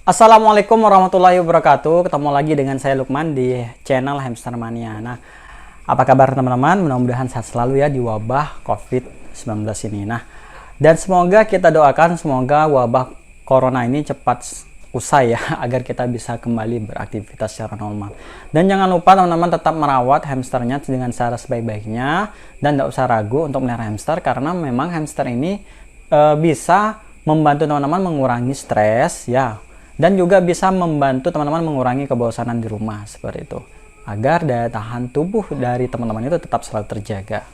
Assalamualaikum warahmatullahi wabarakatuh. Ketemu lagi dengan saya Lukman di channel Hamster Mania. Nah, apa kabar teman-teman? Mudah-mudahan sehat selalu ya di wabah COVID-19 ini. Nah, dan semoga kita doakan semoga wabah corona ini cepat usai ya agar kita bisa kembali beraktivitas secara normal. Dan jangan lupa teman-teman tetap merawat hamsternya dengan cara sebaik-baiknya dan tidak usah ragu untuk melihara hamster karena memang hamster ini bisa membantu teman-teman mengurangi stres ya. Dan juga bisa membantu teman-teman mengurangi kebosanan di rumah seperti itu. Agar daya tahan tubuh dari teman-teman itu tetap selalu terjaga.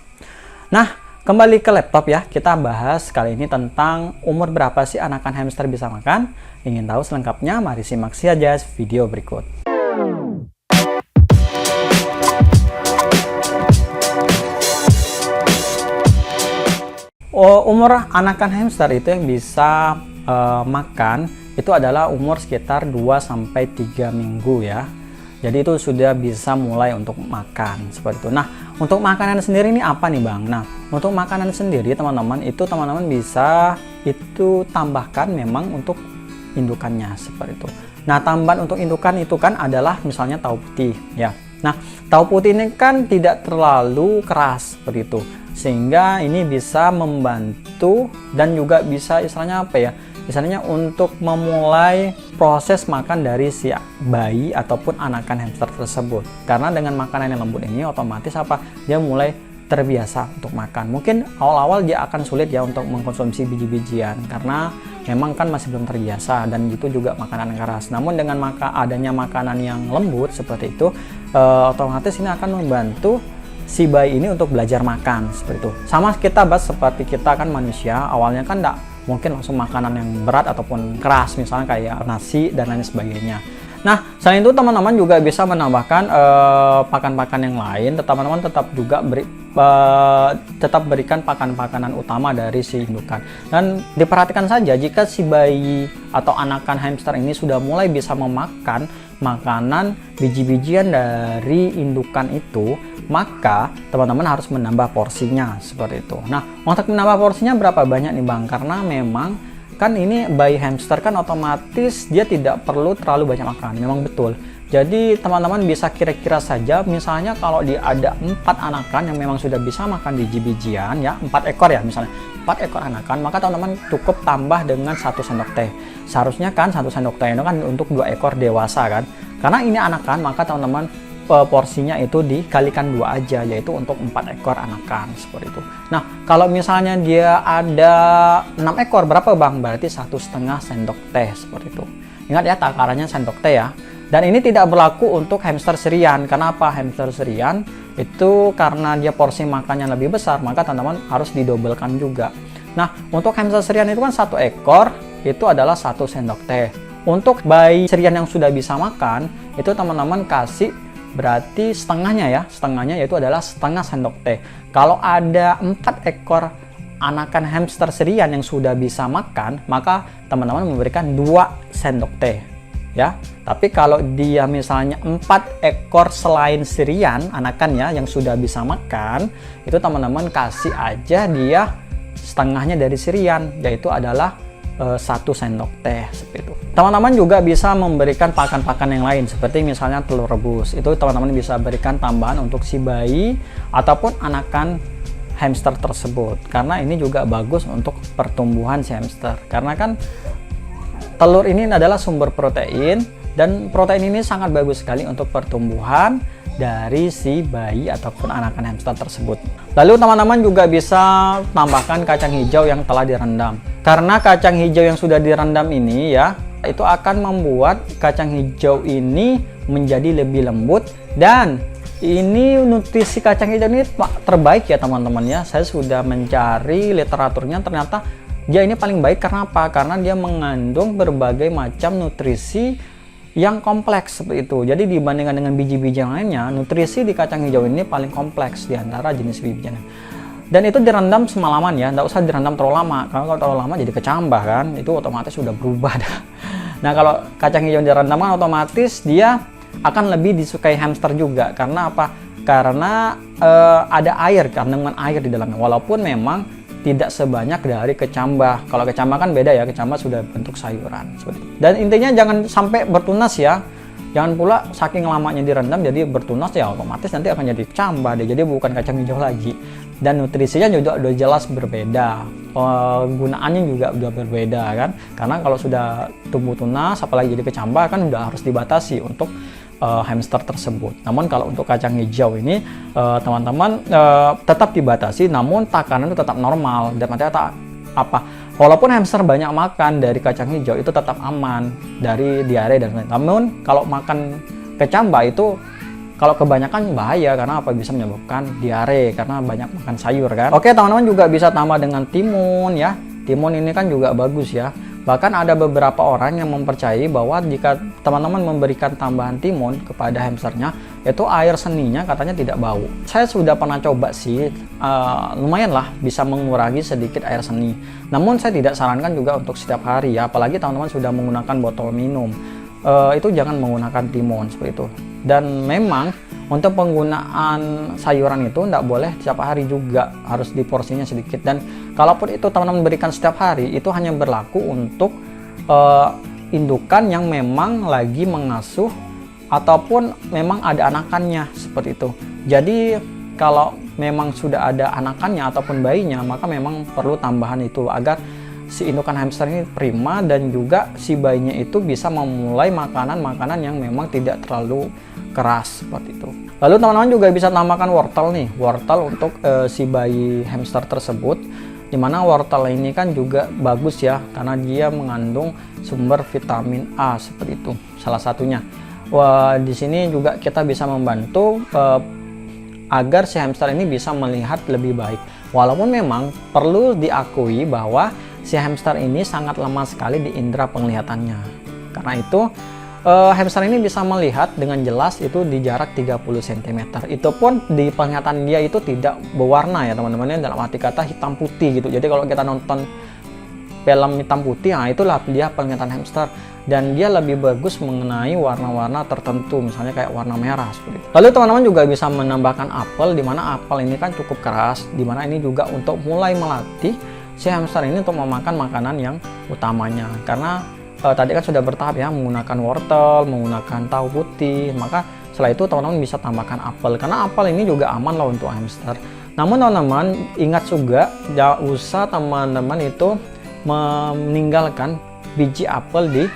Nah, kembali ke laptop ya. Kita bahas kali ini tentang umur berapa sih anakan hamster bisa makan. Ingin tahu selengkapnya? Mari simak saja video berikut. Umur anakan hamster itu yang bisa makan itu adalah umur sekitar 2-3 minggu ya. Jadi itu sudah bisa mulai untuk makan seperti itu. Nah, untuk makanan sendiri ini apa nih Bang? Nah, untuk makanan sendiri teman-teman bisa itu tambahkan memang untuk indukannya seperti itu. Nah, tambahan untuk indukan itu kan adalah misalnya tahu putih ya. Nah, tahu putih ini kan tidak terlalu keras seperti itu. Sehingga ini bisa membantu dan juga bisa istilahnya apa ya? Misalnya untuk memulai proses makan dari si bayi ataupun anakan hamster tersebut. Karena dengan makanan yang lembut ini otomatis apa? Dia mulai terbiasa untuk makan. Mungkin awal-awal dia akan sulit ya untuk mengkonsumsi biji-bijian karena memang kan masih belum terbiasa dan itu juga makanan keras. Namun dengan adanya makanan yang lembut seperti itu, otomatis ini akan membantu si bayi ini untuk belajar makan seperti itu. Sama kita bahas seperti kita kan manusia, awalnya kan enggak mungkin langsung makanan yang berat ataupun keras misalnya kayak nasi dan lain sebagainya. Nah, selain itu teman-teman juga bisa menambahkan pakan-pakan yang lain. Teman-teman tetap berikan pakan-pakanan utama dari si indukan. Dan diperhatikan saja jika si bayi atau anakan hamster ini sudah mulai bisa memakan makanan biji-bijian dari indukan itu, maka teman-teman harus menambah porsinya seperti itu. Nah, untuk menambah porsinya berapa banyak nih Bang? Karena memang kan ini bayi hamster kan otomatis dia tidak perlu terlalu banyak makan. Memang betul. Jadi teman-teman bisa kira-kira saja misalnya kalau ada 4 anakan yang memang sudah bisa makan biji-bijian ya, 4 ekor ya misalnya. 4 ekor anakan, maka teman-teman cukup tambah dengan 1 sendok teh. Seharusnya kan 1 sendok teh itu kan untuk 2 ekor dewasa kan. Karena ini anakan, maka teman-teman porsinya itu dikalikan 2 aja, yaitu untuk 4 ekor anakan seperti itu. Nah, kalau misalnya dia ada 6 ekor, berapa Bang? Berarti 1,5 sendok teh seperti itu. Ingat ya, takarannya sendok teh ya. Dan ini tidak berlaku untuk hamster serian. Kenapa? Hamster serian itu karena dia porsi makannya lebih besar, maka teman-teman harus didobelkan juga. Nah, untuk hamster serian itu kan 1 ekor, itu adalah 1 sendok teh. Untuk bayi serian yang sudah bisa makan, itu teman-teman kasih berarti setengahnya yaitu adalah 1/2 sendok teh. Kalau ada 4 ekor anakan hamster serian yang sudah bisa makan, maka teman-teman memberikan 2 sendok teh ya. Tapi kalau dia misalnya 4 ekor selain serian anakannya yang sudah bisa makan, itu teman-teman kasih aja dia setengahnya dari serian, yaitu adalah 1 sendok teh seperti itu. Teman-teman juga bisa memberikan pakan-pakan yang lain seperti misalnya telur rebus. Itu teman-teman bisa berikan tambahan untuk si bayi ataupun anakan hamster tersebut. Karena ini juga bagus untuk pertumbuhan si hamster. Karena kan telur ini adalah sumber protein dan protein ini sangat bagus sekali untuk pertumbuhan dari si bayi ataupun anakan hamster tersebut. Lalu teman-teman juga bisa tambahkan kacang hijau yang telah direndam. Karena kacang hijau yang sudah direndam ini ya, itu akan membuat kacang hijau ini menjadi lebih lembut dan ini nutrisi kacang hijau ini terbaik ya teman-teman ya. Saya sudah mencari literaturnya, ternyata dia ini paling baik karena apa? Karena dia mengandung berbagai macam nutrisi yang kompleks seperti itu. Jadi dibandingkan dengan biji-biji yang lainnya, nutrisi di kacang hijau ini paling kompleks di antara jenis biji-bijian. Dan itu direndam semalaman ya, nggak usah direndam terlalu lama. Karena kalau terlalu lama jadi kecambah kan, itu otomatis sudah berubah dah. Nah, kalau kacang hijau direndam kan otomatis dia akan lebih disukai hamster juga. Karena apa? Karena ada air, kandungan air di dalamnya. Walaupun memang tidak sebanyak dari kecambah. Kalau kecambah kan beda ya, kecambah sudah bentuk sayuran seperti itu. Dan intinya jangan sampai bertunas ya. Jangan pula saking lamanya direndam jadi bertunas ya, otomatis nanti akan jadi kecambah deh. Jadi bukan kacang hijau lagi. Dan nutrisinya juga udah jelas berbeda. Penggunaannya juga udah berbeda kan. Karena kalau sudah tumbuh tunas apalagi jadi kecambah kan udah harus dibatasi untuk hamster tersebut. Namun kalau untuk kacang hijau ini teman-teman tetap dibatasi, namun takaran itu tetap normal. Dan artinya walaupun hamster banyak makan dari kacang hijau itu tetap aman dari diare dan lain-lain. Namun kalau makan kecambah itu kalau kebanyakan bahaya karena bisa menyebabkan diare karena banyak makan sayur kan. Oke, teman-teman juga bisa tambah dengan timun ya. Timun ini kan juga bagus ya. Bahkan ada beberapa orang yang mempercayai bahwa jika teman-teman memberikan tambahan timun kepada hamsternya, itu air seninya katanya tidak bau. Saya sudah pernah coba sih, lumayan lah bisa mengurangi sedikit air seni. Namun saya tidak sarankan juga untuk setiap hari ya, apalagi teman-teman sudah menggunakan botol minum. Itu jangan menggunakan timun seperti itu. Dan memang untuk penggunaan sayuran itu tidak boleh setiap hari juga, harus diporsinya sedikit. Dan kalaupun itu teman-teman berikan setiap hari, itu hanya berlaku untuk indukan yang memang lagi mengasuh ataupun memang ada anakannya seperti itu. Jadi kalau memang sudah ada anakannya ataupun bayinya, maka memang perlu tambahan itu agar si indukan hamster ini prima dan juga si bayinya itu bisa memulai makanan-makanan yang memang tidak terlalu keras seperti itu. Lalu teman-teman juga bisa tambahkan wortel nih, wortel untuk si bayi hamster tersebut. Dimana wortel ini kan juga bagus ya, karena dia mengandung sumber vitamin A seperti itu, salah satunya. Di sini juga kita bisa membantu agar si hamster ini bisa melihat lebih baik. Walaupun memang perlu diakui bahwa si hamster ini sangat lemah sekali di indera penglihatannya. Karena itu hamster ini bisa melihat dengan jelas itu di jarak 30 cm. Itu pun di penglihatan dia itu tidak berwarna ya teman-teman, dalam arti kata hitam putih gitu. Jadi kalau kita nonton film hitam putih, nah itulah dia penglihatan hamster. Dan dia lebih bagus mengenai warna-warna tertentu, misalnya kayak warna merah seperti itu. Lalu teman-teman juga bisa menambahkan apel, di mana apel ini kan cukup keras, di mana ini juga untuk mulai melatih si hamster ini untuk memakan makanan yang utamanya. Karena tadi kan sudah bertahap ya, menggunakan wortel, menggunakan tahu putih, maka setelah itu teman-teman bisa tambahkan apel, karena apel ini juga aman loh untuk hamster. Namun teman-teman ingat juga, jangan usah teman-teman itu meninggalkan biji apel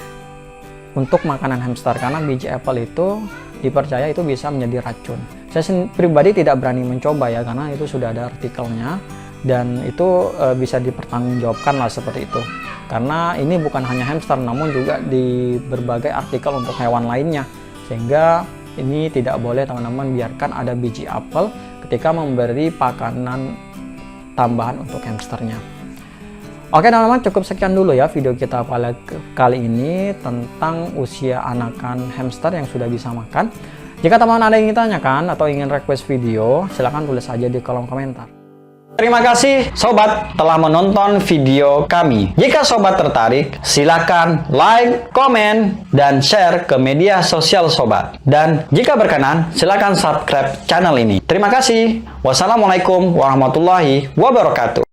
untuk makanan hamster, karena biji apel itu dipercaya itu bisa menjadi racun. Saya pribadi tidak berani mencoba ya, karena itu sudah ada artikelnya dan itu bisa dipertanggungjawabkan lah seperti itu. Karena ini bukan hanya hamster, namun juga di berbagai artikel untuk hewan lainnya, sehingga ini tidak boleh teman-teman biarkan ada biji apel ketika memberi makanan tambahan untuk hamsternya. Oke teman-teman, cukup sekian dulu ya video kita pada kali ini tentang usia anakan hamster yang sudah bisa makan. Jika teman-teman ada yang ingin tanyakan atau ingin request video, silahkan tulis saja di kolom komentar. Terima kasih sobat telah menonton video kami. Jika sobat tertarik, silakan like, komen, dan share ke media sosial sobat. Dan jika berkenan, silakan subscribe channel ini. Terima kasih. Wassalamualaikum warahmatullahi wabarakatuh.